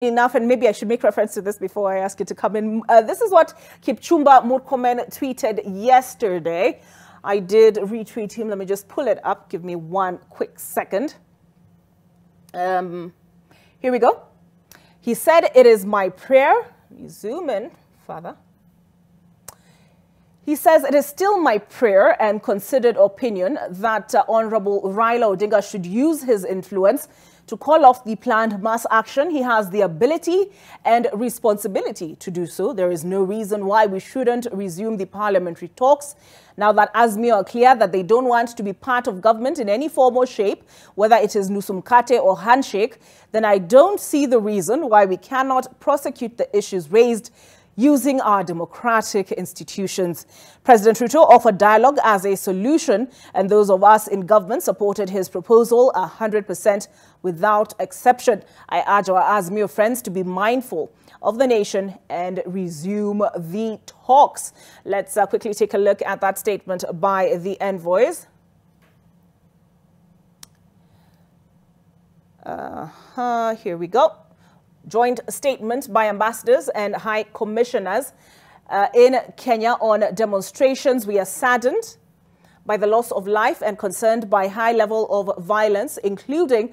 enough, and maybe I should make reference to this before I ask you to come in. This is what Kipchumba Murkomen tweeted yesterday. I did retweet him. Let me just pull it up. Give me one quick second. Here we go. He said, "It is my prayer." Let me zoom in, Father. He says, "It is still my prayer and considered opinion that Honorable Raila Odinga should use his influence to call off the planned mass action. He has the ability and responsibility to do so. There is no reason why we shouldn't resume the parliamentary talks. Now that Azmi are clear that they don't want to be part of government in any form or shape, whether it is Nusumkate or handshake, then I don't see the reason why we cannot prosecute the issues raised using our democratic institutions." President Ruto offered dialogue as a solution, and those of us in government supported his proposal 100% without exception. I urge our Azmio friends to be mindful of the nation and resume the talks. Let's quickly take a look at that statement by the envoys. Here we go. Joint statement by ambassadors and high commissioners in Kenya on demonstrations. "We are saddened by the loss of life and concerned by high level of violence, including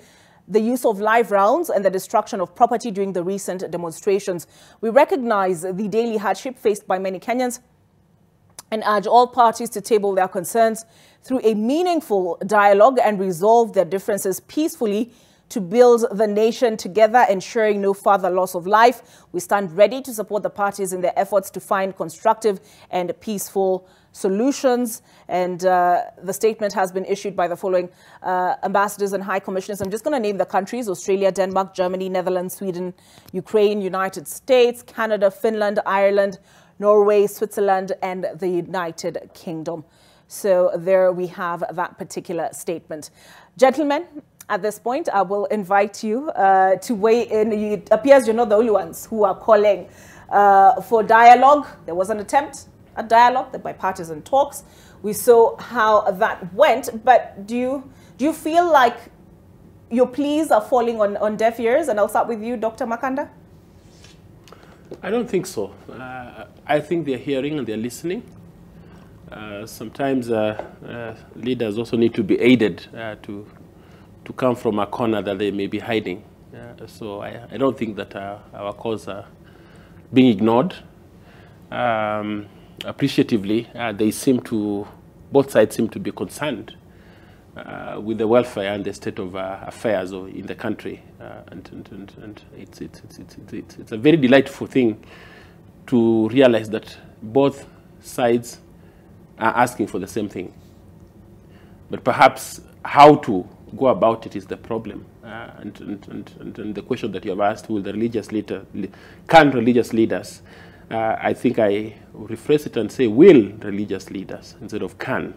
the use of live rounds and the destruction of property during the recent demonstrations. We recognize the daily hardship faced by many Kenyans and urge all parties to table their concerns through a meaningful dialogue and resolve their differences peacefully to build the nation together, ensuring no further loss of life. We stand ready to support the parties in their efforts to find constructive and peaceful solutions." And the statement has been issued by the following ambassadors and high commissioners. I'm just going to name the countries: Australia, Denmark, Germany, Netherlands, Sweden, Ukraine, United States, Canada, Finland, Ireland, Norway, Switzerland, and the United Kingdom. So there we have that particular statement. Gentlemen, at this point, I will invite you to weigh in. It appears you're not the only ones who are calling for dialogue. There was an attempt at dialogue, the bipartisan talks. We saw how that went. But do you feel like your pleas are falling on deaf ears? And I'll start with you, Dr. Makanda. I don't think so. I think they're hearing and they're listening. Sometimes leaders also need to be aided to come from a corner that they may be hiding. So I don't think that our calls are being ignored. Appreciatively, both sides seem to be concerned with the welfare and the state of affairs in the country. And it's a very delightful thing to realize that both sides are asking for the same thing. But perhaps how to go about it is the problem. And the question that you have asked, will the can religious leaders, I think I rephrase it and say, will religious leaders instead of can.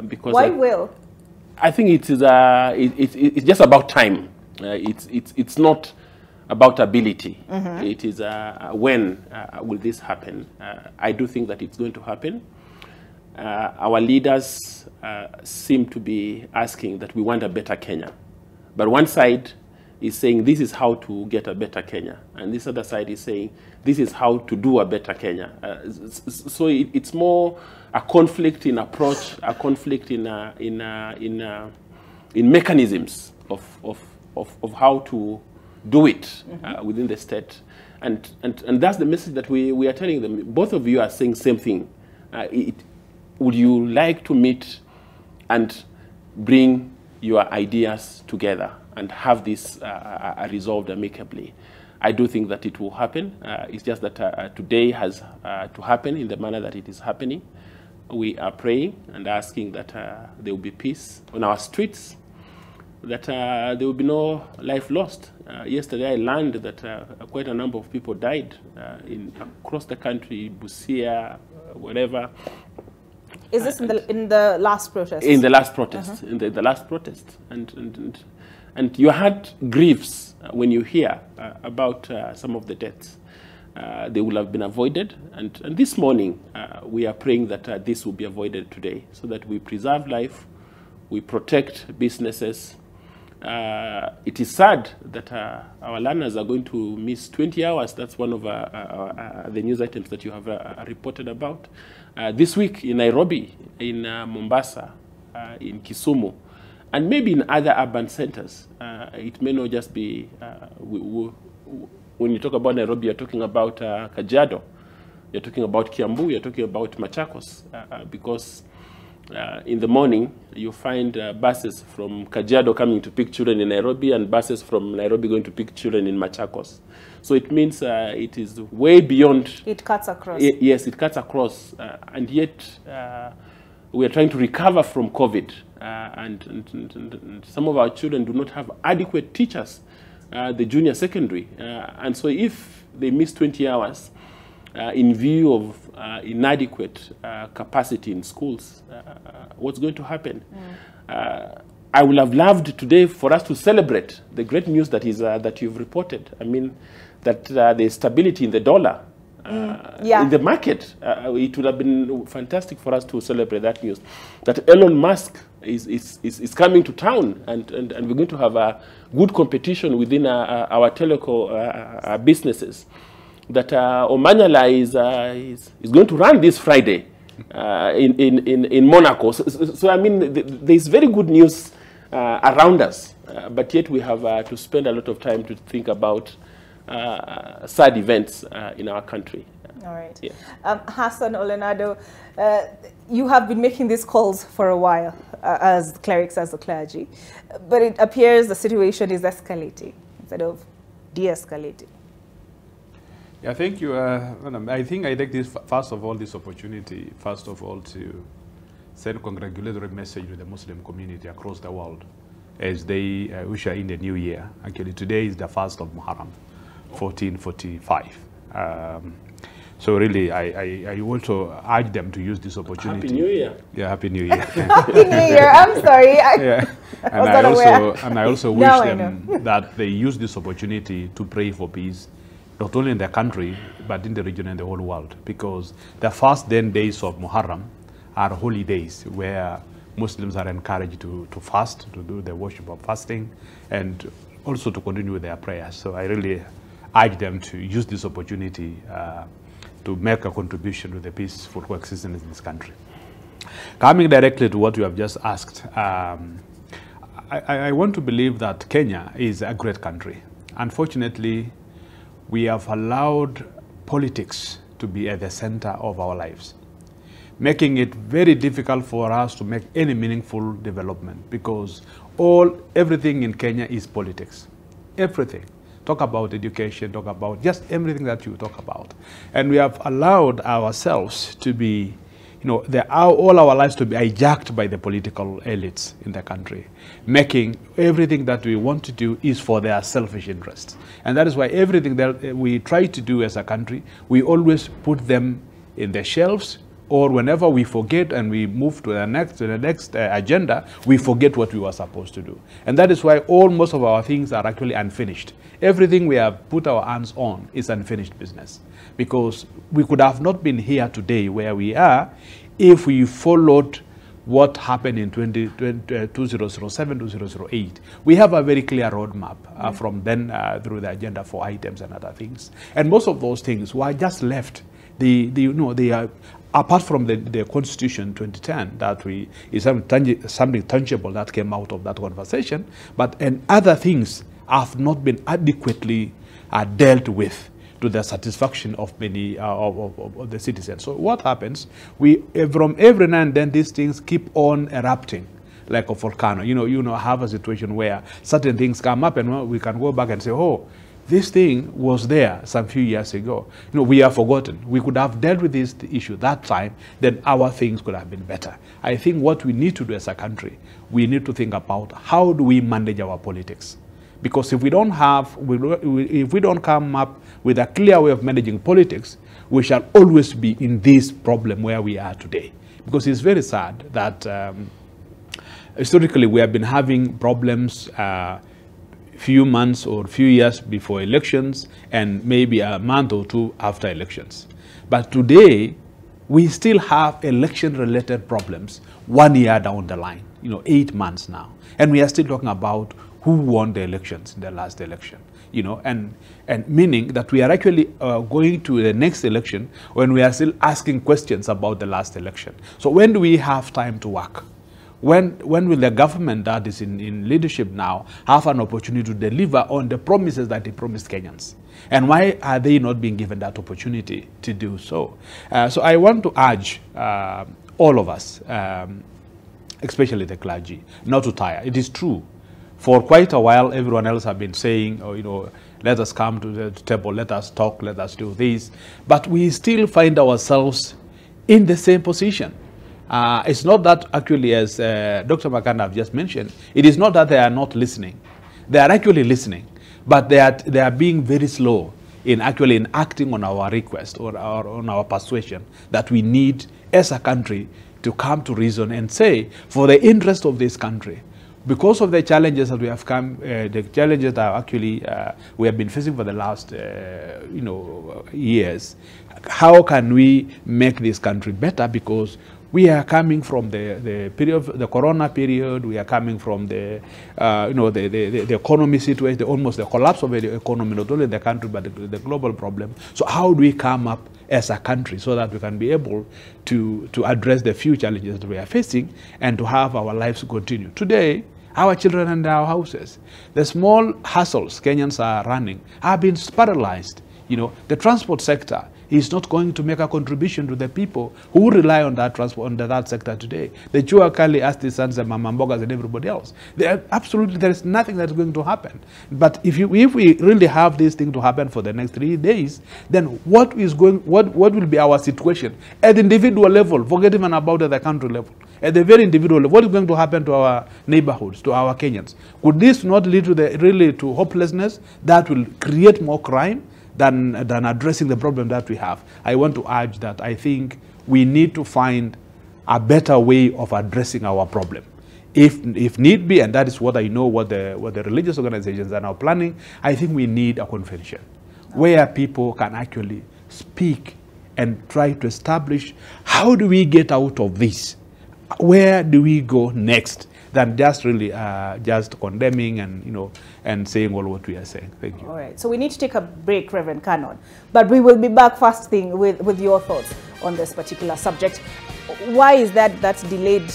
Because why will? I think it is it's just about time. It's not about ability. It is when will this happen? I do think that it's going to happen. Our leaders seem to be asking that we want a better Kenya. But one side is saying this is how to get a better Kenya. And this other side is saying this is how to do a better Kenya. So it's more a conflict in approach, a conflict in mechanisms of how to do it within the state. And that's the message that we are telling them. Both of you are saying the same thing. Would you like to meet and bring your ideas together and have this resolved amicably? I do think that it will happen. It's just that today has to happen in the manner that it is happening. We are praying and asking that there will be peace on our streets, that there will be no life lost. Yesterday I learned that quite a number of people died across the country, Busia, whatever. Is this in the last protest? In the last protest, in the last protest. And your heart grieves when you hear about some of the deaths. They will have been avoided. And this morning, we are praying that this will be avoided today, so that we preserve life, we protect businesses, It is sad that our learners are going to miss 20 hours. That's one of the news items that you have reported about. This week in Nairobi, in Mombasa, in Kisumu, and maybe in other urban centers. It may not just be, when you talk about Nairobi, you're talking about Kajiado, you're talking about Kiambu, you're talking about Machakos, because in the morning you find buses from Kajiado coming to pick children in Nairobi and buses from Nairobi going to pick children in Machakos. So it means it is way beyond. It cuts across. Yes, it cuts across. And yet we are trying to recover from COVID. And some of our children do not have adequate teachers, the junior secondary. And so if they miss 20 hours in view of inadequate capacity in schools, what's going to happen? I would have loved today for us to celebrate the great news that is that you've reported. I mean, that there's stability in the dollar, in the market. It would have been fantastic for us to celebrate that news. That Elon Musk is coming to town, and we're going to have a good competition within our teleco businesses. That Omanyala is going to run this Friday in Monaco. So I mean, there's very good news around us, but yet we have to spend a lot of time to think about sad events in our country. All right. Yeah. Hassan Olenado, you have been making these calls for a while as clerics, as the clergy, but it appears the situation is escalating instead of de-escalating. Yeah, thank you. I think I take this, first of all, this opportunity, first of all, to send congratulatory message to the Muslim community across the world as they usher in the new year. Actually, today is the 1st of Muharram, 1445. So really, I also urge them to use this opportunity. Happy New Year. Yeah, Happy New Year. Happy New Year. I'm sorry. And I also wish them that they use this opportunity to pray for peace, not only in the country, but in the region and the whole world. Because the first 10 days of Muharram are holy days where Muslims are encouraged to fast, to do the worship of fasting, and also to continue their prayers. So I really urge them to use this opportunity to make a contribution to the peaceful coexistence in this country. Coming directly to what you have just asked, I want to believe that Kenya is a great country. Unfortunately, we have allowed politics to be at the center of our lives, making it very difficult for us to make any meaningful development, because everything in Kenya is politics. Everything. Talk about education, talk about just everything that you talk about. And we have allowed ourselves to be, all our lives to be hijacked by the political elites in the country, making everything that we want to do is for their selfish interests. And that is why everything that we try to do as a country, we always put them in the shelves, or whenever we forget and we move to the next agenda, we forget what we were supposed to do. And that is why most of our things are actually unfinished. Everything we have put our hands on is unfinished business, because we could have not been here today where we are if we followed what happened in 2007, 2008. We have a very clear roadmap from then through the agenda for items and other things. And most of those things were just left. They are, apart from the Constitution 2010, that is something tangible that came out of that conversation, and other things have not been adequately dealt with to the satisfaction of many of the citizens. So what happens? From every now and then, these things keep on erupting like a volcano. Have a situation where certain things come up, and we can go back and say, oh, this thing was there some few years ago. We have forgotten. We could have dealt with this issue that time, then our things could have been better. I think what we need to do as a country, we need to think about how do we manage our politics. Because if we don't come up with a clear way of managing politics, we shall always be in this problem where we are today. Because it's very sad that historically we have been having problems few months or few years before elections, and maybe a month or two after elections. But today, we still have election-related problems 1 year down the line, 8 months now. And we are still talking about who won the elections in the last election, you know, and meaning that we are actually going to the next election when we are still asking questions about the last election. So when do we have time to work? When will the government that is in leadership now have an opportunity to deliver on the promises that they promised Kenyans? And why are they not being given that opportunity to do so? So I want to urge all of us, especially the clergy, not to tire. It is true. For quite a while, everyone else have been saying, oh, you know, let us come to the table, let us talk, let us do this. But we still find ourselves in the same position. It's not that actually, as Dr. Makanda have just mentioned, it is not that they are not listening. They are actually listening, but they are being very slow in actually acting on our request or on our persuasion that we need as a country to come to reason and say, for the interest of this country, because of the challenges that we have come, the challenges that actually we have been facing for the last years, how can we make this country better? Because we are coming from the period, the Corona period. We are coming from the economy situation, almost the collapse of the economy, not only the country but the global problem. So how do we come up as a country so that we can be able to address the few challenges that we are facing and to have our lives continue? Today, our children and our houses, the small hustles Kenyans are running have been paralyzed. You know, the transport sector is not going to make a contribution to the people who rely on that transport, on that sector today. The Chuakali, artisans, the Mamambogas, and everybody else. There is nothing that's going to happen. But if we really have this thing to happen for the next 3 days, then what will be our situation at the individual level? Forget even about at the country level. At the very individual level, what is going to happen to our neighborhoods, to our Kenyans? Could this not lead to hopelessness that will create more crime than addressing the problem that we have? I want to urge that I think we need to find a better way of addressing our problem. If need be, and that is what I know what the religious organizations are now planning, I think we need a convention where people can actually speak and try to establish how do we get out of this? Where do we go next? Than just really just condemning and saying all what we are saying. Thank you. All right. So we need to take a break, Reverend Cannon. But we will be back first thing with your thoughts on this particular subject. Why is that delayed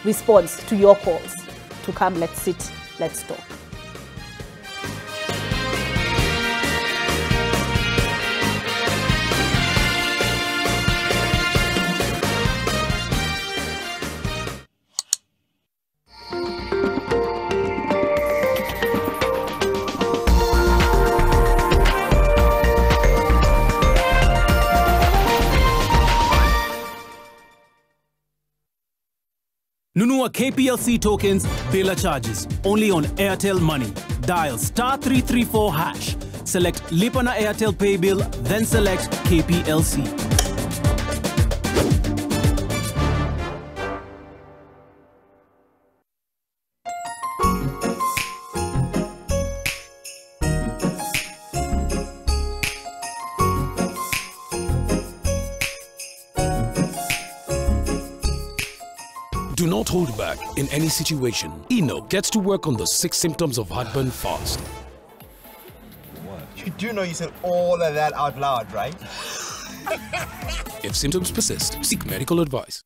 response to your calls to come, let's sit, let's talk? Nunua KPLC tokens, Bela charges. Only on Airtel Money. Dial *334#. Select Lipa na Airtel Pay Bill, then select KPLC. Do not hold back in any situation. Eno gets to work on the 6 symptoms of heartburn fast. What? You do know you said all of that out loud, right? If symptoms persist, seek medical advice.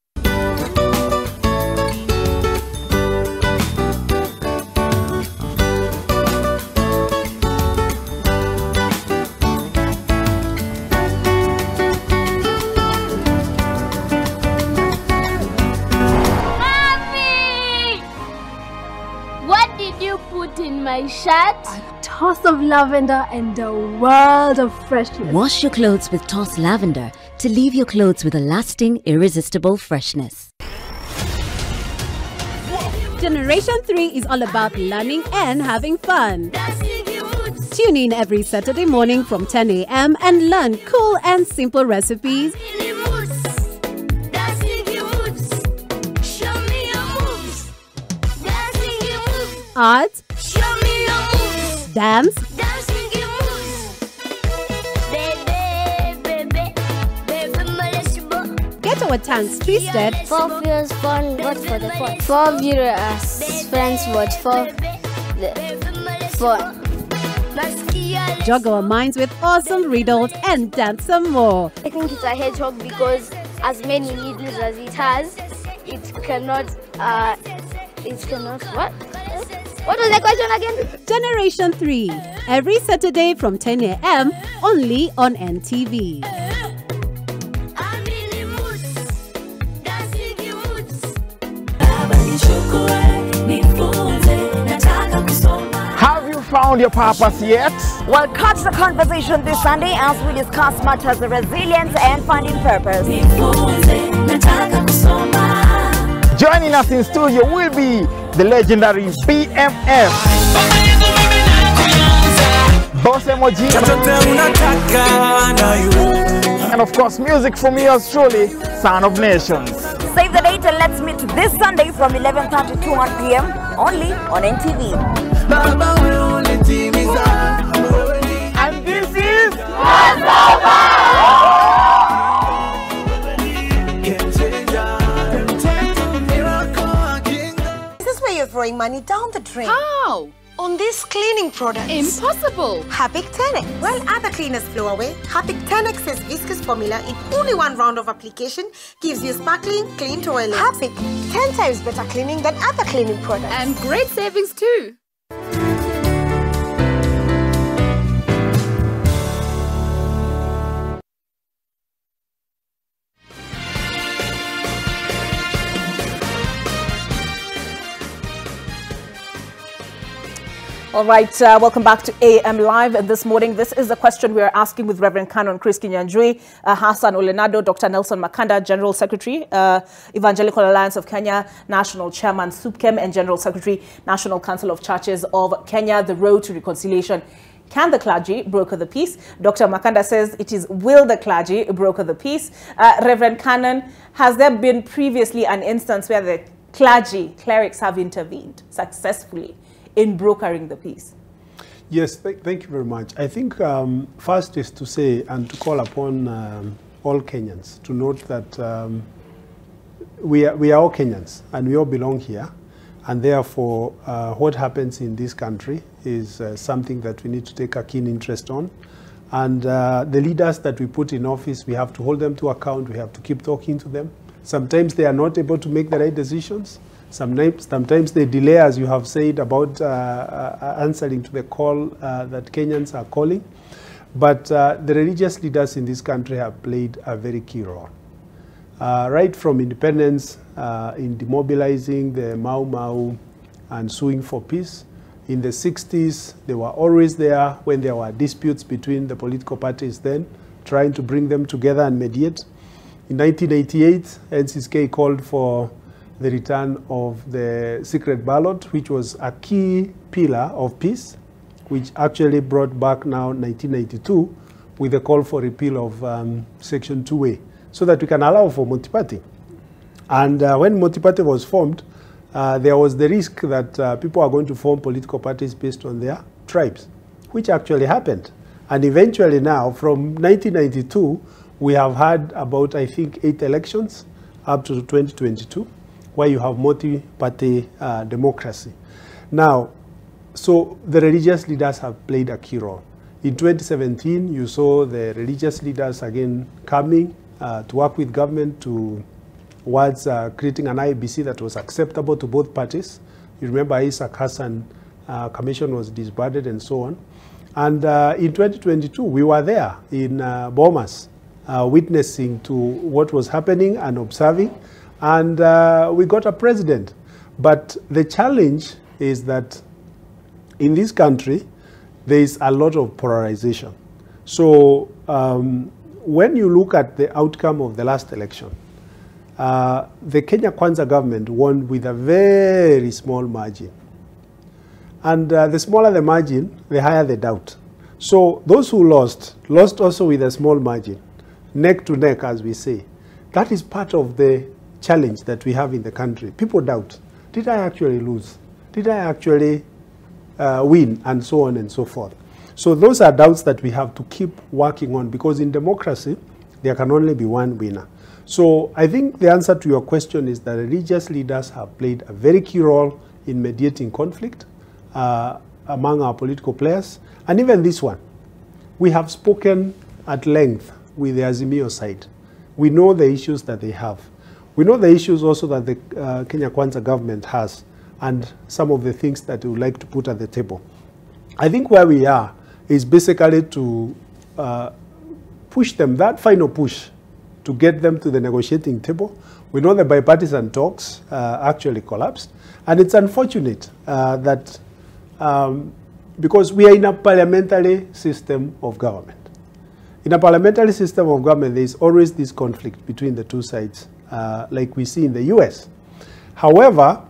My shirt, a toss of lavender and a world of freshness. Wash your clothes with Toss Lavender to leave your clothes with a lasting, irresistible freshness. Generation 3 is all about learning and having fun. Tune in every Saturday morning from 10 a.m. and learn cool and simple recipes, art, dance, get our tanks twisted. 4 viewers, fun, vote for the fun. 4 viewers, friends, vote for the fun. Jog our minds with awesome riddles and dance some more. I think it's a hedgehog because as many needles as it has, it cannot, what? What was the question again? Generation 3, every Saturday from 10 a.m. only on NTV. Have you found your purpose yet? Well, catch the conversation this Sunday as we discuss matters of resilience and finding purpose. Joining us in studio will be the legendary BMF, Boss Emoji, and of course music from yours truly, Son of Nations. Save the date and let's meet this Sunday from 11:30 to 1 p.m. only on NTV. And this is This is where you're throwing money down the drain. How? On these cleaning products. Impossible. Harpic 10X. While other cleaners flow away, Harpic 10X's viscous formula in only 1 round of application gives you sparkling, clean toilet. Harpic, 10 times better cleaning than other cleaning products. And great savings too. All right, welcome back to AM Live. And this morning, this is the question we are asking with Reverend Canon Chris Kinyanjui, Hassan Olenado, Dr. Nelson Makanda, General Secretary, Evangelical Alliance of Kenya, National Chairman, SUPKEM, and General Secretary, National Council of Churches of Kenya, the road to reconciliation. Can the clergy broker the peace? Dr. Makanda says it is will the clergy broker the peace? Reverend Canon, has there been previously an instance where the clerics have intervened successfully in brokering the peace? Yes, thank you very much. I think first is to say and to call upon all Kenyans to note that we are all Kenyans and we all belong here, and therefore what happens in this country is something that we need to take a keen interest on. And the leaders that we put in office, we have to hold them to account. We have to keep talking to them. Sometimes they are not able to make the right decisions. Sometimes they delay, as you have said, about answering to the call that Kenyans are calling. But the religious leaders in this country have played a very key role. Right from independence, in demobilizing the Mau Mau and suing for peace. In the 60s, they were always there when there were disputes between the political parties then, trying to bring them together and mediate. In 1988, NCSK called for the return of the secret ballot, which was a key pillar of peace, which actually brought back now 1992 with a call for repeal of Section 2A, so that we can allow for multi-party. And when multi-party was formed, there was the risk that people are going to form political parties based on their tribes, which actually happened. And eventually now, from 1992, we have had about, I think, 8 elections up to 2022. Where you have multi-party democracy. Now, so the religious leaders have played a key role. In 2017, you saw the religious leaders again coming to work with government towards creating an IBC that was acceptable to both parties. You remember Isaac Hassan Commission was disbanded and so on. And in 2022, we were there in Bomas, witnessing to what was happening and observing. And we got a president. But the challenge is that in this country, there is a lot of polarization. So when you look at the outcome of the last election, the Kenya Kwanza government won with a very small margin. And the smaller the margin, the higher the doubt. So those who lost also with a small margin, neck to neck, as we say. That is part of the challenge that we have in the country. People doubt, did I actually lose? Did I actually win? And so on and so forth. So those are doubts that we have to keep working on, because in democracy, there can only be one winner. So I think the answer to your question is that religious leaders have played a very key role in mediating conflict among our political players. And even this one, we have spoken at length with the Azimio side. We know the issues that they have. We know the issues also that the Kenya Kwanza government has and some of the things that we would like to put at the table. I think where we are is basically to push them, that final push, to get them to the negotiating table. We know the bipartisan talks actually collapsed. And it's unfortunate that because we are in a parliamentary system of government. In a parliamentary system of government, there is always this conflict between the two sides, like we see in the US. However,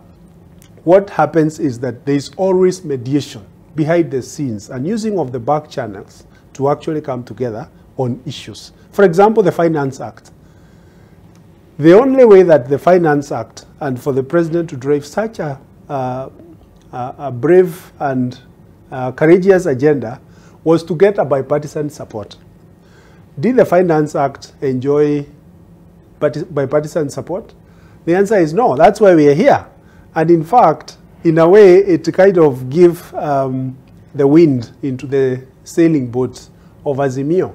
what happens is that there is always mediation behind the scenes and using of the back channels to actually come together on issues. For example, the Finance Act. The only way that the Finance Act and for the president to drive such a brave and courageous agenda was to get a bipartisan support. Did the Finance Act enjoy bipartisan support? The answer is no. That's why we are here. And in fact, in a way, it kind of gives the wind into the sailing boats of Azimio.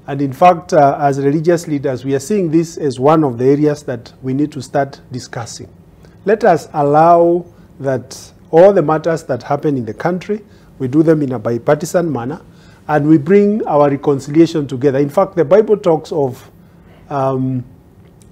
And in fact, as religious leaders, we are seeing this as one of the areas that we need to start discussing. Let us allow that all the matters that happen in the country, we do them in a bipartisan manner, and we bring our reconciliation together. In fact, the Bible talks of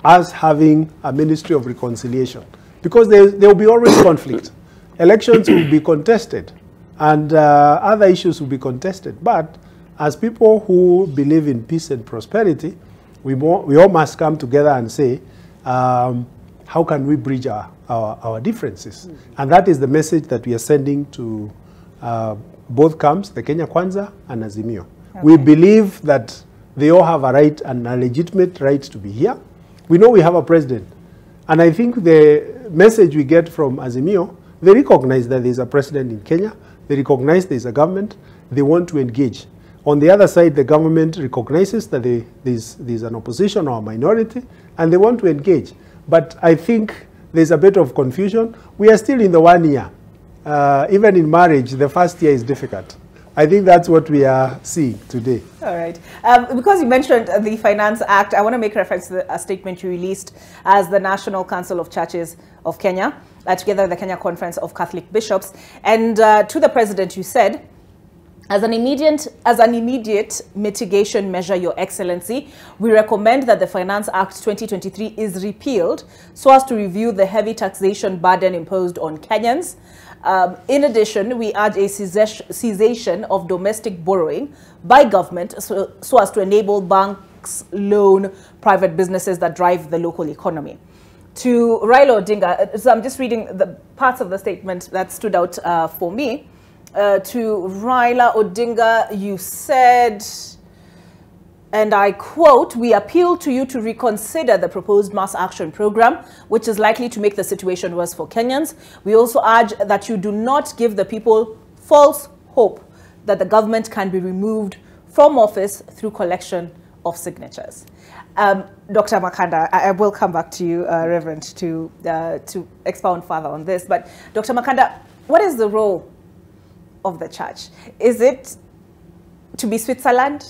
us having a ministry of reconciliation, because there will be always conflict. Elections will be contested, and other issues will be contested. But as people who believe in peace and prosperity, we all must come together and say, how can we bridge our differences? And that is the message that we are sending to both camps, the Kenya Kwanza and Azimio. Okay. We believe that they all have a right and a legitimate right to be here. We know we have a president. And I think the message we get from Azimio, they recognize that there's a president in Kenya. They recognize there's a government. They want to engage. On the other side, the government recognizes that there's an opposition or a minority, and they want to engage. But I think there's a bit of confusion. We are still in the 1 year. Even in marriage, the first year is difficult. I think that's what we are seeing today. All right. Because you mentioned the Finance Act, I want to make reference to a statement you released as the National Council of Churches of Kenya, together with the Kenya Conference of Catholic Bishops. And to the President, you said, as an immediate mitigation measure, Your Excellency, we recommend that the Finance Act 2023 is repealed so as to review the heavy taxation burden imposed on Kenyans. In addition, we urge a cessation of domestic borrowing by government so as to enable banks loan private businesses that drive the local economy. To Raila Odinga, so I'm just reading the parts of the statement that stood out for me. To Raila Odinga, you said, and I quote, "We appeal to you to reconsider the proposed mass action program, which is likely to make the situation worse for Kenyans. We also urge that you do not give the people false hope that the government can be removed from office through collection of signatures." Dr. Makanda, I will come back to you, Reverend, to expound further on this. But Dr. Makanda, what is the role of the church? Is it to be Switzerland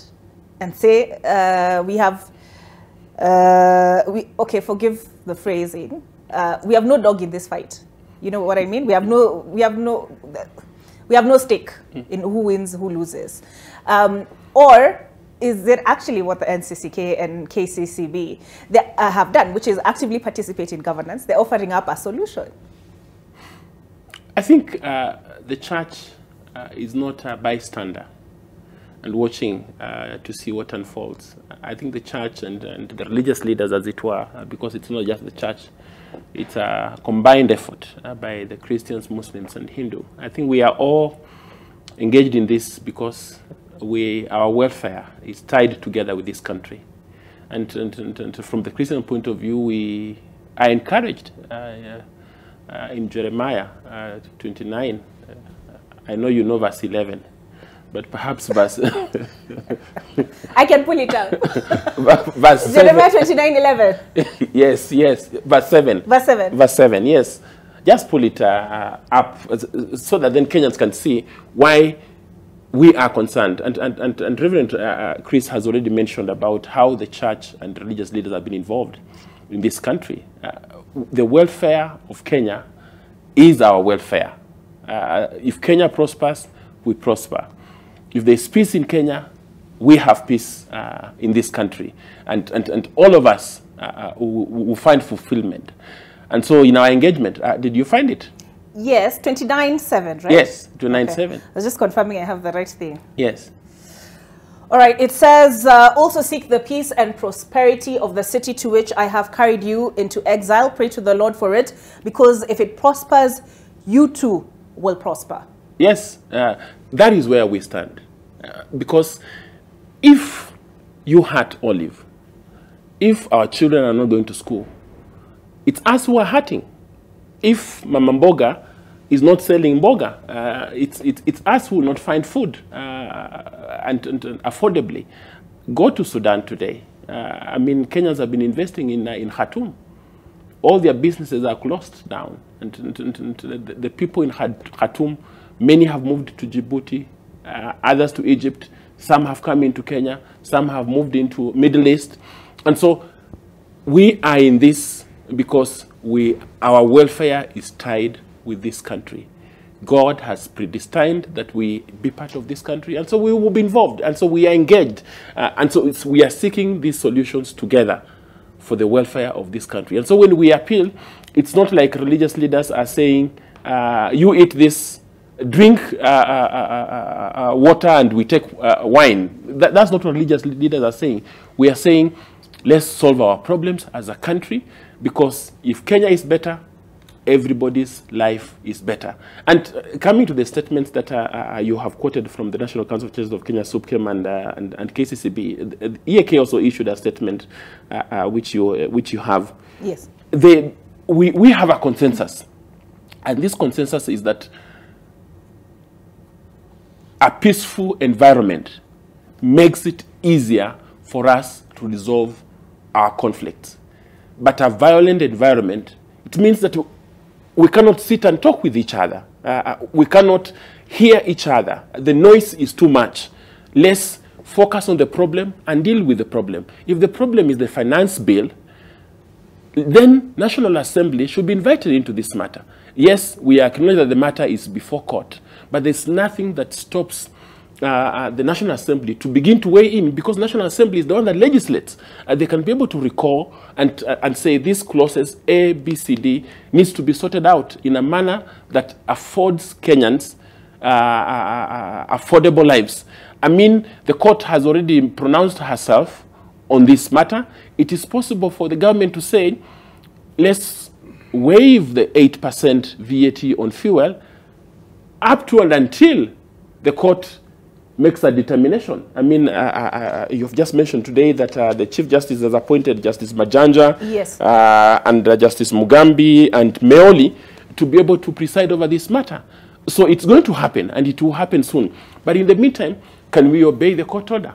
and say we have, okay, forgive the phrasing, we have no dog in this fight. You know what I mean? We have no stake in who wins, who loses. Or is it actually what the NCCK and KCCB have done, which is actively participate in governance? They're offering up a solution. I think the church is not a bystander and watching to see what unfolds. I think the church and the religious leaders, as it were, because it's not just the church, it's a combined effort by the Christians, Muslims, and Hindu. I think we are all engaged in this because our welfare is tied together with this country. And from the Christian point of view, we are encouraged in Jeremiah 29. I know you know verse 11. but perhaps verse... I can pull it out. Verse Jeremiah 29:11. Yes, yes. Verse 7. Verse 7. Verse 7, yes. Just pull it up so that then Kenyans can see why we are concerned. And Reverend Chris has already mentioned about how the church and religious leaders have been involved in this country. The welfare of Kenya is our welfare. If Kenya prospers, we prosper. If there's peace in Kenya, we have peace in this country. And all of us will find fulfillment. And so in our engagement, did you find it? Yes, 29:7, right? Yes, 29:7. Okay. I was just confirming I have the right thing. Yes. All right, it says, also seek the peace and prosperity of the city to which I have carried you into exile. Pray to the Lord for it, because if it prospers, you too will prosper. Yes, that is where we stand. Because if you hurt Olive, if our children are not going to school, it's us who are hurting. If Mama Mboga is not selling mboga, it's us who will not find food and affordably. Go to Sudan today. I mean, Kenyans have been investing in Khartoum. All their businesses are closed down. And the people in Khartoum, many have moved to Djibouti, others to Egypt. Some have come into Kenya. Some have moved into Middle East. And so we are in this because our welfare is tied with this country. God has predestined that we be part of this country, and so we will be involved, and so we are engaged, and so we are seeking these solutions together for the welfare of this country. And so when we appeal, it's not like religious leaders are saying, you eat this, drink water, and we take wine. That's not what religious leaders are saying. We are saying, let's solve our problems as a country, because if Kenya is better, everybody's life is better. And coming to the statements that you have quoted from the National Council of Churches of Kenya, SUPKEM, and KCCB, EAK also issued a statement which you have. Yes. We have a consensus, and this consensus is that a peaceful environment makes it easier for us to resolve our conflicts. But a violent environment, it means that we cannot sit and talk with each other. We cannot hear each other. The noise is too much. Let's focus on the problem and deal with the problem. If the problem is the finance bill, then National Assembly should be invited into this matter. Yes, we acknowledge that the matter is before court, but there's nothing that stops the National Assembly to begin to weigh in, because National Assembly is the one that legislates. They can be able to recall and say these clauses A, B, C, D needs to be sorted out in a manner that affords Kenyans affordable lives. I mean, the court has already pronounced herself on this matter. It is possible for the government to say, let's waive the 8% VAT on fuel up to and until the court makes a determination. I mean, you've just mentioned today that the Chief Justice has appointed Justice Majanja, yes, and Justice Mugambi and Meoli to be able to preside over this matter. So it's going to happen, and it will happen soon. But in the meantime, can we obey the court order?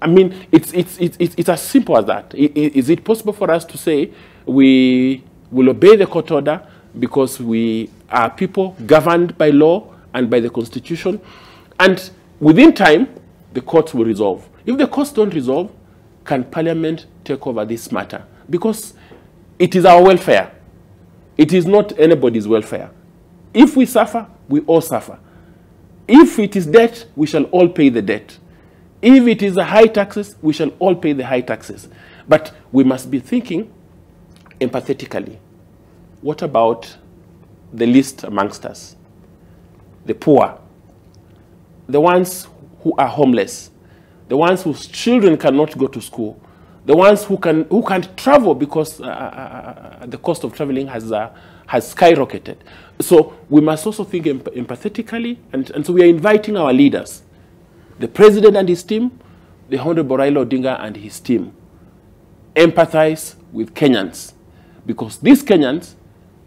I mean, it's as simple as that. Is it possible for us to say we will obey the court order because we are people governed by law and by the Constitution? And within time, the courts will resolve. If the courts don't resolve, can Parliament take over this matter? Because it is our welfare. It is not anybody's welfare. If we suffer, we all suffer. If it is debt, we shall all pay the debt. If it is the high taxes, we shall all pay the high taxes. But we must be thinking empathetically. What about the least amongst us? The poor, the ones who are homeless, the ones whose children cannot go to school, the ones who can't travel because the cost of traveling has skyrocketed. So we must also think empathetically, and so we are inviting our leaders, the president and his team, the Honorable Raila Odinga and his team, empathize with Kenyans, because these Kenyans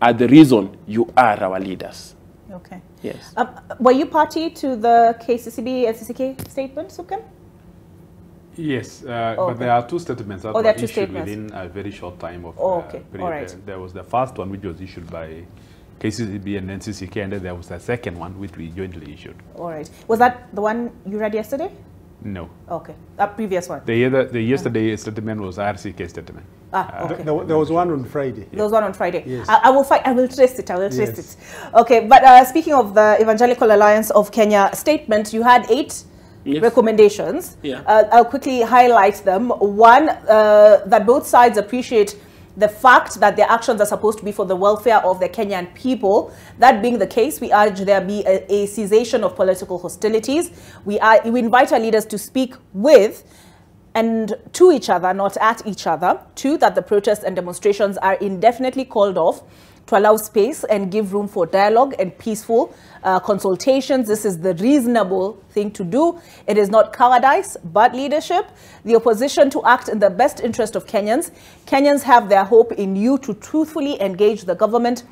are the reason you are our leaders. Okay. Yes. Were you party to the KCCB and CCK statement, Sukan? Yes, but there are two statements that were issued within a very short time of period. There was the first one, which was issued by KCCB and NCCK, and then there was a second one, which we jointly issued. All right. Was that the one you read yesterday? No. Okay. A previous one? The yesterday statement was RCK statement. Okay. There was one on Friday. There was one on Friday. Yes. I will trace it. Okay, but speaking of the Evangelical Alliance of Kenya statement, you had 8 recommendations. Yeah. I'll quickly highlight them. One, that both sides appreciate the fact that their actions are supposed to be for the welfare of the Kenyan people. That being the case, we urge there be a cessation of political hostilities. We invite our leaders to speak with and to each other, not at each other. 2, that the protests and demonstrations are indefinitely called off to allow space and give room for dialogue and peaceful consultations. This is the reasonable thing to do. It is not cowardice, but leadership. The opposition to act in the best interest of Kenyans. Kenyans have their hope in you to truthfully engage the government,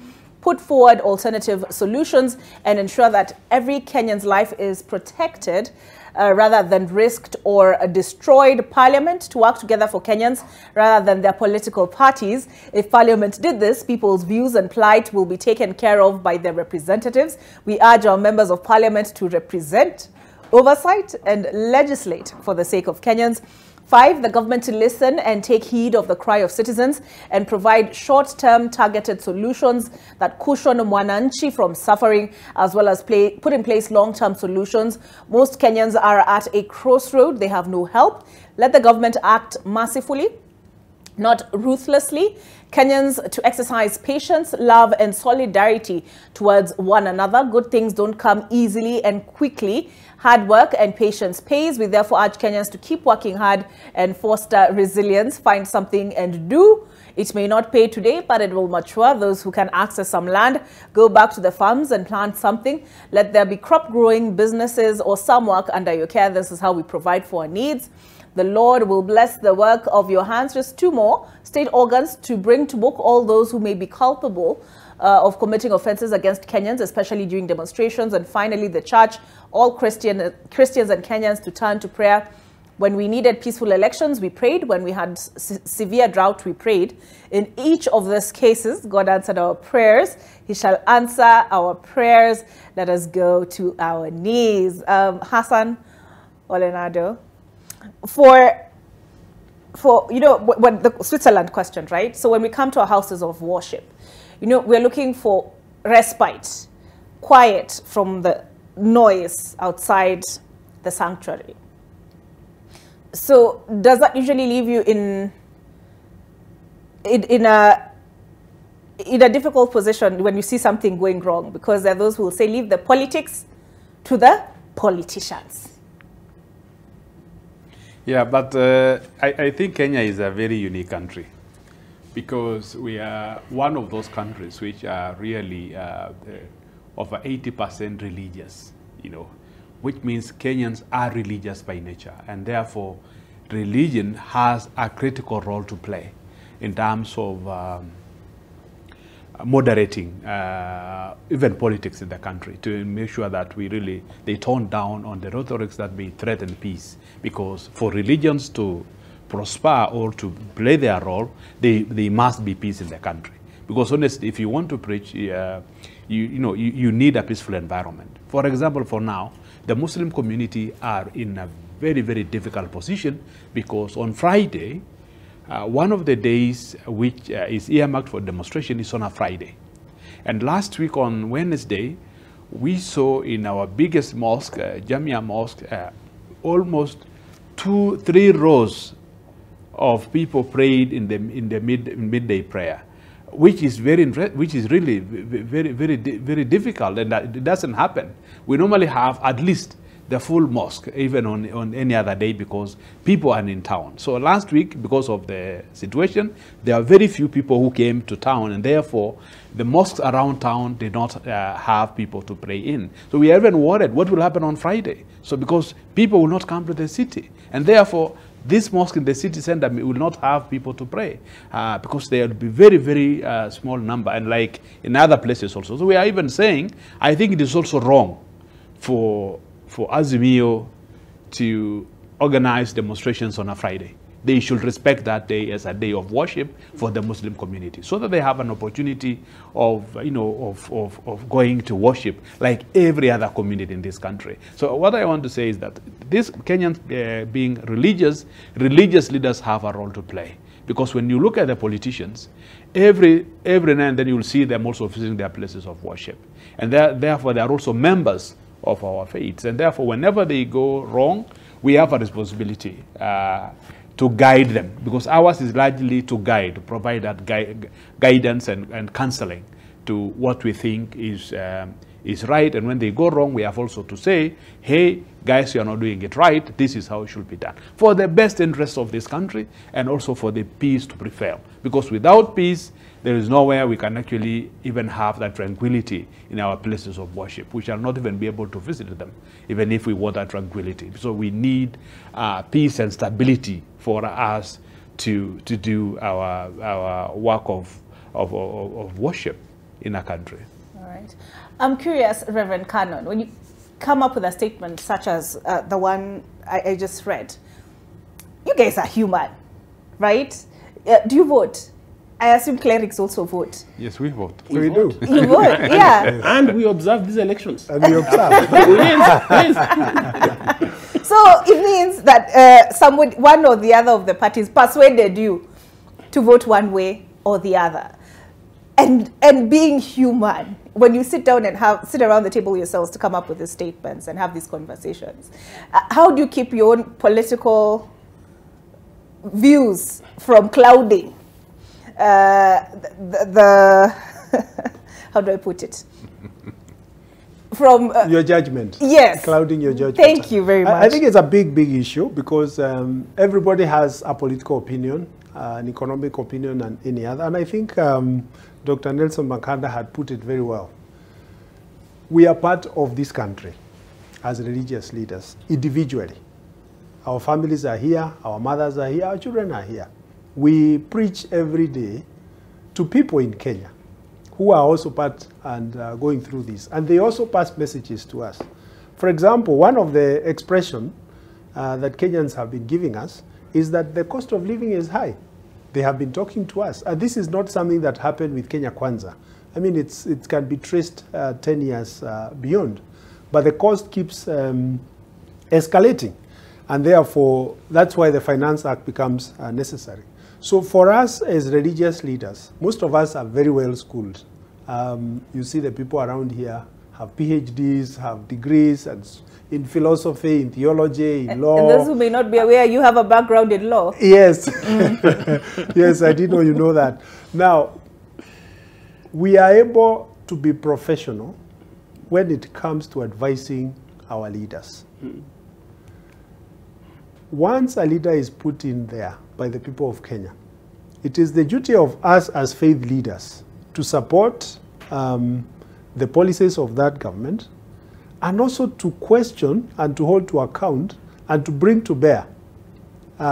put forward alternative solutions, and ensure that every Kenyan's life is protected rather than risked or destroyed. Parliament to work together for Kenyans rather than their political parties. If Parliament did this, people's views and plight will be taken care of by their representatives. We urge our members of Parliament to represent, oversight, and legislate for the sake of Kenyans. 5, the government to listen and take heed of the cry of citizens and provide short-term targeted solutions that cushion mwananchi from suffering, as well as put in place long-term solutions. Most Kenyans are at a crossroad. They have no help. Let the government act mercifully, not ruthlessly. Kenyans to exercise patience, love, and solidarity towards one another. Good things don't come easily and quickly. Hard work and patience pays. We therefore urge Kenyans to keep working hard and foster resilience. Find something and do. It may not pay today, but it will mature. Those who can access some land, go back to the farms and plant something. Let there be crop growing businesses or some work under your care. This is how we provide for our needs. The Lord will bless the work of your hands. Just 2 more. State organs to bring to book all those who may be culpable of committing offenses against Kenyans, especially during demonstrations. And finally, the church, all Christians and Kenyans to turn to prayer. When we needed peaceful elections, we prayed. When we had severe drought, we prayed. In each of these cases, God answered our prayers. He shall answer our prayers. Let us go to our knees. Hassan Olenado, for when the Switzerland question, right? So when we come to our houses of worship, we're looking for respite, quiet from the noise outside the sanctuary. So does that usually leave you in a difficult position when you see something going wrong? Because there are those who will say, leave the politics to the politicians. Yeah, but I think Kenya is a very unique country because we are one of those countries which are really over 80% religious, which means Kenyans are religious by nature, and therefore religion has a critical role to play in terms of moderating even politics in the country, to make sure that they tone down on the rhetorics that may threaten peace. Because for religions to prosper or to play their role, they must be peace in the country. Because honestly, if you want to preach, you need a peaceful environment. For example, for now, the Muslim community are in a very, very difficult position because on Friday, one of the days which is earmarked for demonstration is on a Friday. And last week on Wednesday, we saw in our biggest mosque, Jamia Mosque, almost 2-3 rows of people prayed in the midday prayer, which is really very difficult, and it doesn't happen. We normally have at least the full mosque, even on any other day, because people are in town. So last week, because of the situation, there are very few people who came to town, and therefore the mosques around town did not have people to pray in. So we are even worried what will happen on Friday. So because people will not come to the city, and therefore this mosque in the city center will not have people to pray because there will be very, very small number, and like in other places also. So we are even saying, I think it is also wrong for Azimio to organize demonstrations on a Friday. They should respect that day as a day of worship for the Muslim community, so that they have an opportunity of, of going to worship like every other community in this country. So what I want to say is that this Kenyans being religious leaders have a role to play. Because when you look at the politicians, every now and then you'll see them also visiting their places of worship. And therefore they are also members of our faiths. And therefore whenever they go wrong, we have a responsibility to guide them, because ours is largely to guide, to provide that guidance and counseling to what we think is right. And when they go wrong, we have also to say, hey, guys, you are not doing it right. This is how it should be done, for the best interest of this country and also for the peace to prevail. Because without peace, there is nowhere we can actually even have that tranquility in our places of worship. We shall not even be able to visit them, even if we want that tranquility. So we need peace and stability for us to do our work of worship in a country. All right. I'm curious, Reverend Cannon, when you come up with a statement such as the one I just read, you guys are human, right? Do you vote? I assume clerics also vote. Yes, we vote. We do. You vote, yeah. And we observe these elections. And we observe. So it means that one or the other of the parties persuaded you to vote one way or the other. And being human, when you sit down and sit around the table yourselves to come up with these statements and have these conversations, how do you keep your own political views from clouding how do I put it? From your judgment. Yes. Clouding your judgment. Thank you very much. I think it's a big issue, because everybody has a political opinion, an economic opinion, and any other. And I think Dr. Nelson Makanda had put it very well. We are part of this country as religious leaders, individually. Our families are here, our mothers are here, our children are here. We preach every day to people in Kenya who are also part and going through this. And they also pass messages to us. For example, one of the expressions that Kenyans have been giving us is that the cost of living is high. They have been talking to us. And this is not something that happened with Kenya Kwanza. I mean, it can be traced 10 years beyond. But the cost keeps escalating. And therefore, that's why the Finance Act becomes necessary. So for us as religious leaders, most of us are very well schooled. You see the people around here have PhDs, have degrees and in philosophy, in theology, in law. And those who may not be aware, you have a background in law. Yes. Yes, I did know you know that. Now, we are able to be professional when it comes to advising our leaders. Once a leader is put in there by the people of Kenya, it is the duty of us as faith leaders to support the policies of that government, and also to question and to hold to account and to bring to bear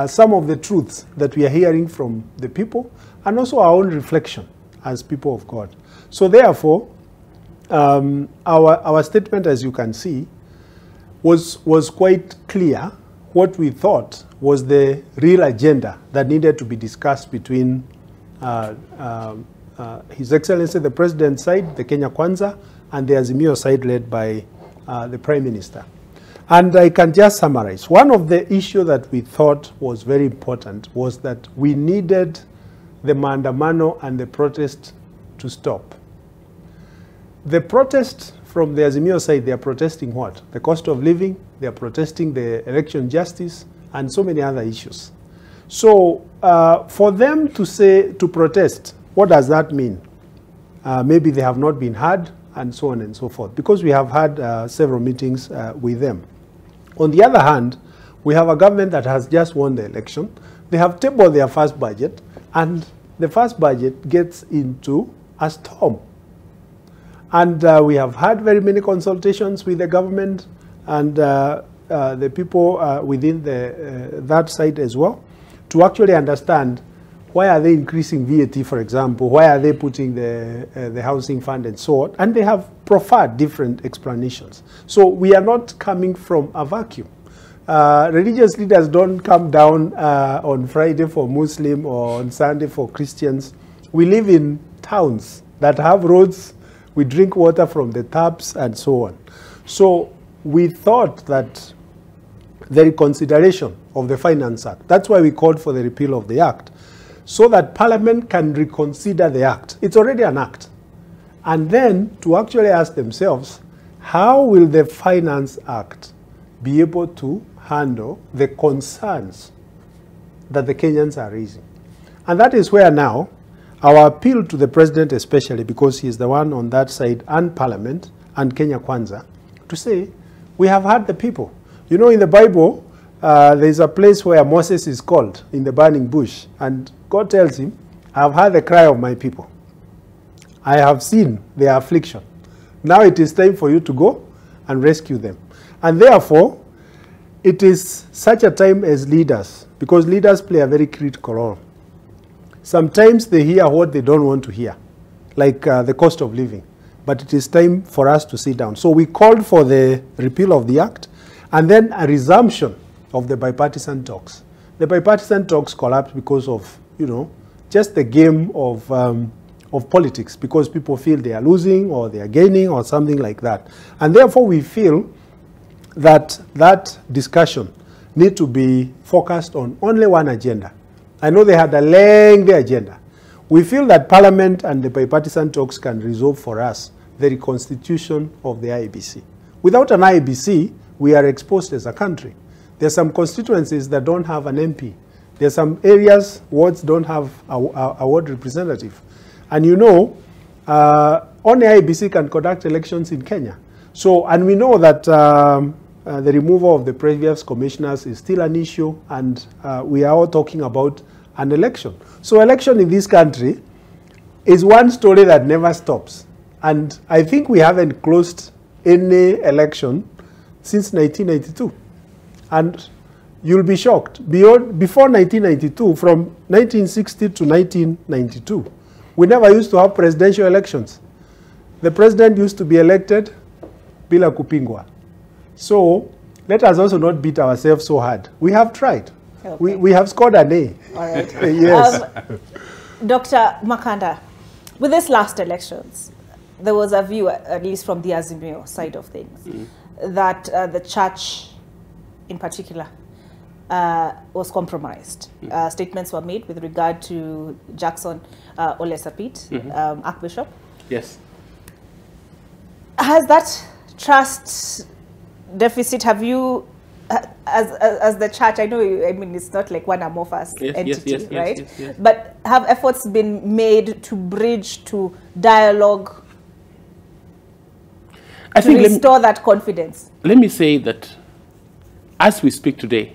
some of the truths that we are hearing from the people, and also our own reflection as people of God. So therefore, our statement, as you can see, was quite clear. What we thought was the real agenda that needed to be discussed between His Excellency the President's side, the Kenya Kwanza, and the Azimio side led by the Prime Minister. And I can just summarize. One of the issues that we thought was very important was that we needed the maandamano and the protest to stop. The protest from the Azimio side, they are protesting what? The cost of living, they are protesting the election justice, and so many other issues. So for them to protest, what does that mean? Maybe they have not been heard, and so on and so forth, because we have had several meetings with them. On the other hand, we have a government that has just won the election. They have tabled their first budget, and the first budget gets into a storm. And we have had very many consultations with the government, and the people within that side as well to actually understand why are they increasing VAT, for example, why are they putting the housing fund and so on, and they have proffered different explanations. So we are not coming from a vacuum. Religious leaders don't come down on Friday for Muslim or on Sunday for Christians. We live in towns that have roads, we drink water from the taps and so on. So we thought that the reconsideration of the Finance Act, that's why we called for the repeal of the Act, so that Parliament can reconsider the Act. It's already an Act. And then to actually ask themselves, how will the Finance Act be able to handle the concerns that the Kenyans are raising? And that is where now our appeal to the President especially, because he is the one on that side, and Parliament, and Kenya Kwanza, to say, we have heard the people. You know, in the Bible, there's a place where Moses is called in the burning bush, and God tells him, I have heard the cry of my people. I have seen their affliction. Now it is time for you to go and rescue them. And therefore, it is such a time as leaders, because leaders play a very critical role. Sometimes they hear what they don't want to hear, like the cost of living. But it is time for us to sit down. So we called for the repeal of the Act, and then a resumption of the bipartisan talks. The bipartisan talks collapsed because of, you know, just the game of politics, because people feel they are losing or they are gaining or something like that. And therefore we feel that that discussion need to be focused on only one agenda. I know they had a lengthy agenda. We feel that Parliament and the bipartisan talks can resolve for us the reconstitution of the IEBC. Without an IEBC, we are exposed as a country. There are some constituencies that don't have an MP. There are some areas, wards don't have a ward representative. And you know, only IEBC can conduct elections in Kenya. So, and we know that the removal of the previous commissioners is still an issue, and we are all talking about an election. So election in this country is one story that never stops. And I think we haven't closed any election since 1992. And you'll be shocked. Before 1992, from 1960 to 1992, we never used to have presidential elections. The president used to be elected bila kupingwa. So let us also not beat ourselves so hard. We have tried. Okay. We have scored an A. All right. Yes. Dr. Makanda, with these last elections, there was a view, at least from the Azimio side of things, that the church in particular was compromised. Statements were made with regard to Jackson Ole Sapit, Archbishop. Yes. Has that trust deficit, have you, as the church, I know, I mean, it's not like one amorphous entity, right? Yes. But have efforts been made to bridge to dialogue to restore that confidence? Let me say that as we speak today,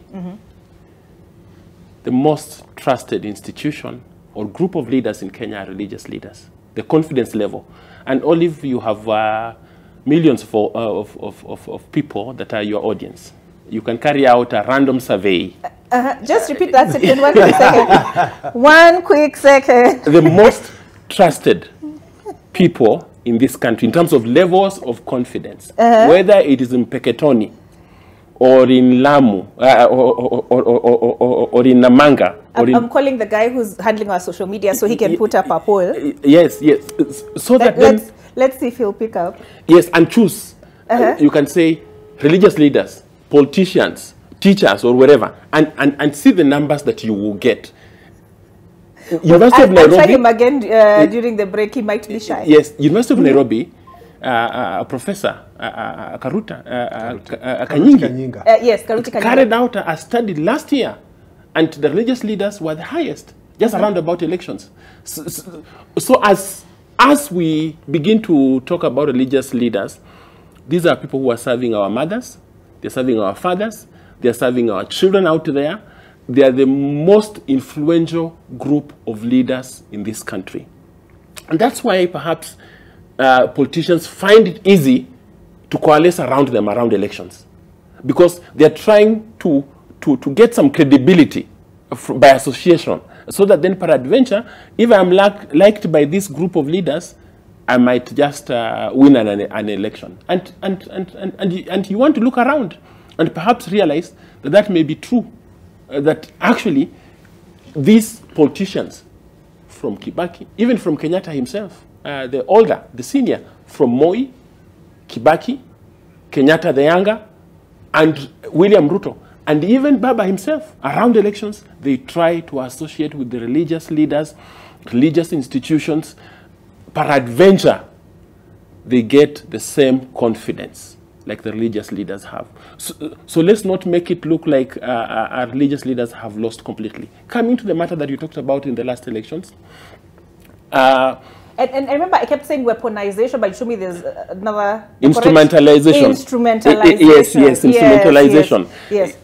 the most trusted institution or group of leaders in Kenya are religious leaders. The confidence level. And Olive, you have millions of people that are your audience. You can carry out a random survey. Just repeat that second, 1 quick second. 1 quick second. The most trusted people in this country in terms of levels of confidence, whether it is in Peketoni or in Lamu or in Namanga. I'm calling the guy who's handling our social media so he can put up a poll. Yes. So that let's see if he'll pick up. Yes, and choose. You can say religious leaders, politicians, teachers, or whatever, and see the numbers that you will get. University of Nairobi. I'll try him again during the break. He might be shy. Yes, University of Nairobi, Professor Karuta Kanyingi. Yes, Karuta Kanyingi carried out a study last year, and the religious leaders were the highest, just around about elections. So as we begin to talk about religious leaders, these are people who are serving our mothers, they're serving our fathers, they're serving our children out there. They are the most influential group of leaders in this country. And that's why perhaps politicians find it easy to coalesce around them around elections. because they're trying to get some credibility by association, so that then peradventure, if I'm liked by this group of leaders, I might just win an election. And you want to look around and perhaps realize that that may be true, that actually these politicians from Kibaki, even from Kenyatta himself, the older, the senior, from Moi, Kibaki, Kenyatta the younger, and William Ruto, and even Baba himself, around elections, they try to associate with the religious leaders, religious institutions. Peradventure, they get the same confidence like the religious leaders have. So let's not make it look like our religious leaders have lost completely. Coming to the matter that you talked about in the last elections. And I remember I kept saying weaponization, but show me there's another... Instrumentalization. Instrumentalization. Yes, instrumentalization. Yes.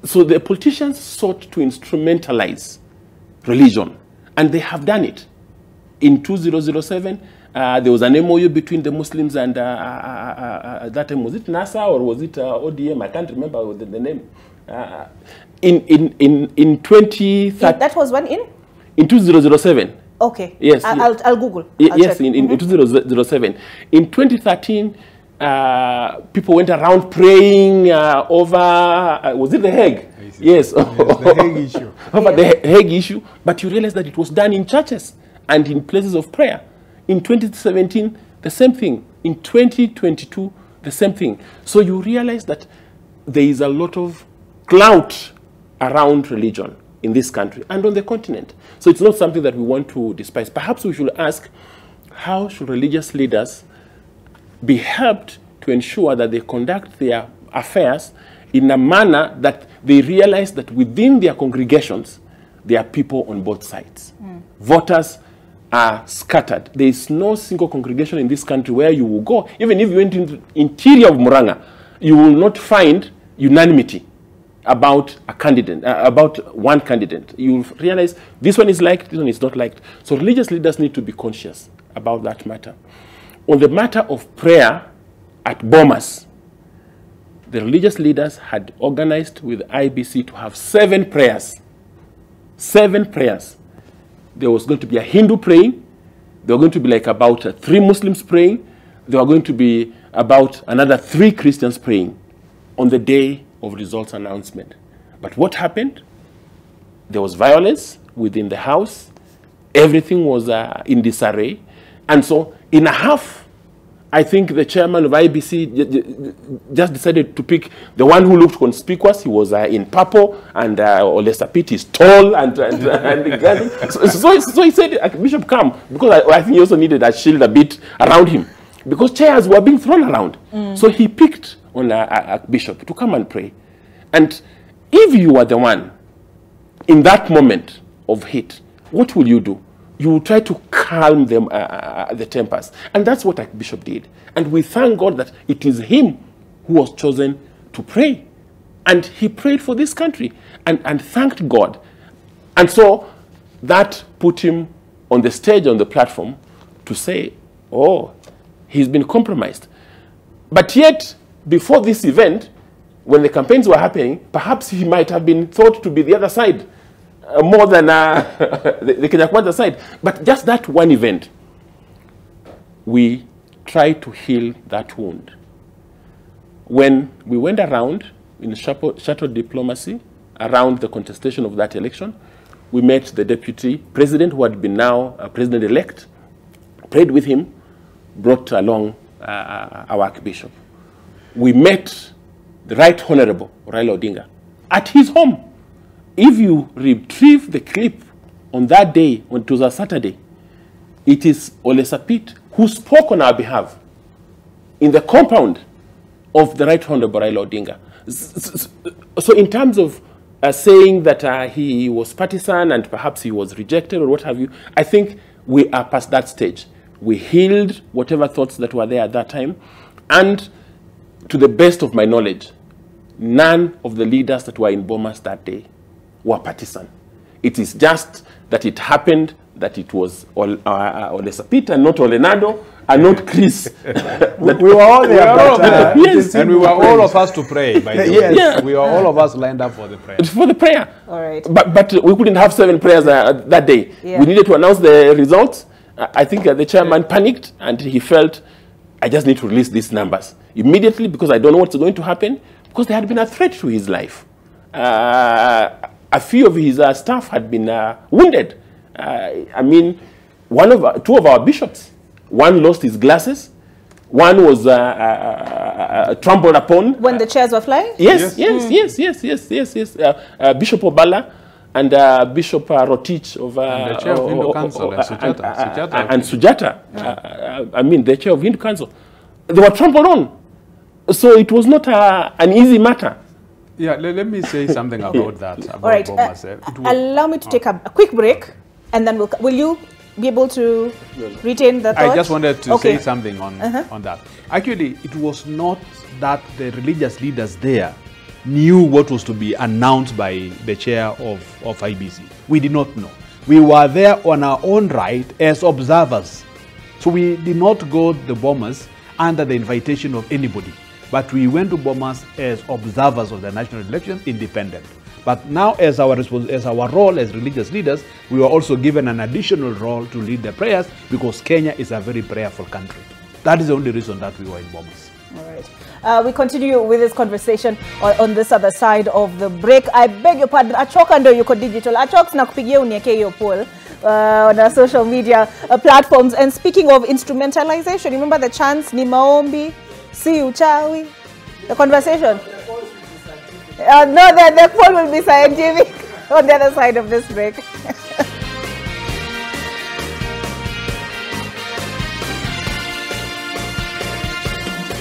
So the politicians sought to instrumentalize religion, and they have done it. In 2007, there was an MOU between the Muslims and that time, was it NASA or was it ODM? I can't remember the name. In 2013... That was when in? In 2007. Okay. Yes. I'll Google. Yes, in 2007. In 2013, people went around praying over, was it the Hague? Yes. The Hague issue. Over the Hague issue. But you realize that it was done in churches and in places of prayer. In 2017, the same thing. In 2022, the same thing. So you realize that there is a lot of clout around religion in this country and on the continent. So it's not something that we want to despise. Perhaps we should ask, how should religious leaders be helped to ensure that they conduct their affairs in a manner that they realize that within their congregations, there are people on both sides. Voters are scattered. There is no single congregation in this country where you will go. Even if you went into the interior of Muranga, you will not find unanimity about a candidate, about one candidate. You realize this one is liked, this one is not liked. So religious leaders need to be conscious about that matter. On the matter of prayer at Bomas, the religious leaders had organized with IBC to have 7 prayers. 7 prayers. There was going to be a Hindu praying. There were going to be like about 3 Muslims praying. There were going to be about another 3 Christians praying on the day of results announcement. But what happened? There was violence within the house. Everything was in disarray. And so in a half, I think the chairman of IBC just decided to pick the one who looked conspicuous. He was in purple, and Olesapit is tall and so he said, Bishop, come, because I think he also needed a shield a bit around him, because chairs were being thrown around. So he picked on a bishop to come and pray. And if you were the one in that moment of heat, what will you do? You will try to calm them, the tempers. And that's what Archbishop did. And we thank God that it is him who was chosen to pray. And he prayed for this country and thanked God. And so that put him on the stage, on the platform, to say, oh, he's been compromised. But yet, before this event, when the campaigns were happening, perhaps he might have been thought to be the other side, more than the Kenya Kwanza side. But just that one event, we tried to heal that wound. When we went around in shuttle diplomacy around the contestation of that election, we met the deputy president, who had been now president-elect, prayed with him, brought along our Archbishop. We met the Right Honorable Raila Odinga at his home. If you retrieve the clip on that day, when it was a Saturday, it is Olesapit who spoke on our behalf in the compound of the Right Honorable Raila Odinga. So in terms of saying that he was partisan and perhaps he was rejected or what have you, I think we are past that stage. We healed whatever thoughts that were there at that time. And to the best of my knowledge, none of the leaders that were in Bomas that day were partisan. It is just that it happened that it was Olesapit and not Olenado and not Chris. We were all there. Yes. And we were all of us to pray, by the way. Yes. Yeah. We were all of us lined up for the prayer. For the prayer. All right. But we couldn't have 7 prayers that day. Yeah. We needed to announce the results. I think the chairman panicked and he felt, I just need to release these numbers immediately because I don't know what's going to happen, because there had been a threat to his life. A few of his staff had been wounded. I mean, two of our bishops, one lost his glasses, one was trampled upon. When the chairs were flying? Yes. Bishop Obala and Bishop Rotich of and the chair of Hindu Council, and Sujata. I mean, the chair of Hindu Council. They were trampled on. So it was not an easy matter. Yeah, let me say something about that. About all right, allow me to take a quick break, and then will you be able to retain the thought? I just wanted to say something on that. Actually, it was not that the religious leaders there knew what was to be announced by the chair of IBC. We did not know. We were there on our own right as observers. So we did not go to the Bomas under the invitation of anybody. But we went to Bomas as observers of the national elections, independent. But now as our role as religious leaders, we were also given an additional role to lead the prayers because Kenya is a very prayerful country. That is the only reason that we were in Bomas. All right. We continue with this conversation on this other side of the break. I beg your pardon, Achoka ndo yuko digital. Achoka na kupigia unieke hiyo poll on our social media platforms. And speaking of instrumentalization, remember the chants ni maombi, si uchawi, the conversation. No, the poll will be scientific on the other side of this break.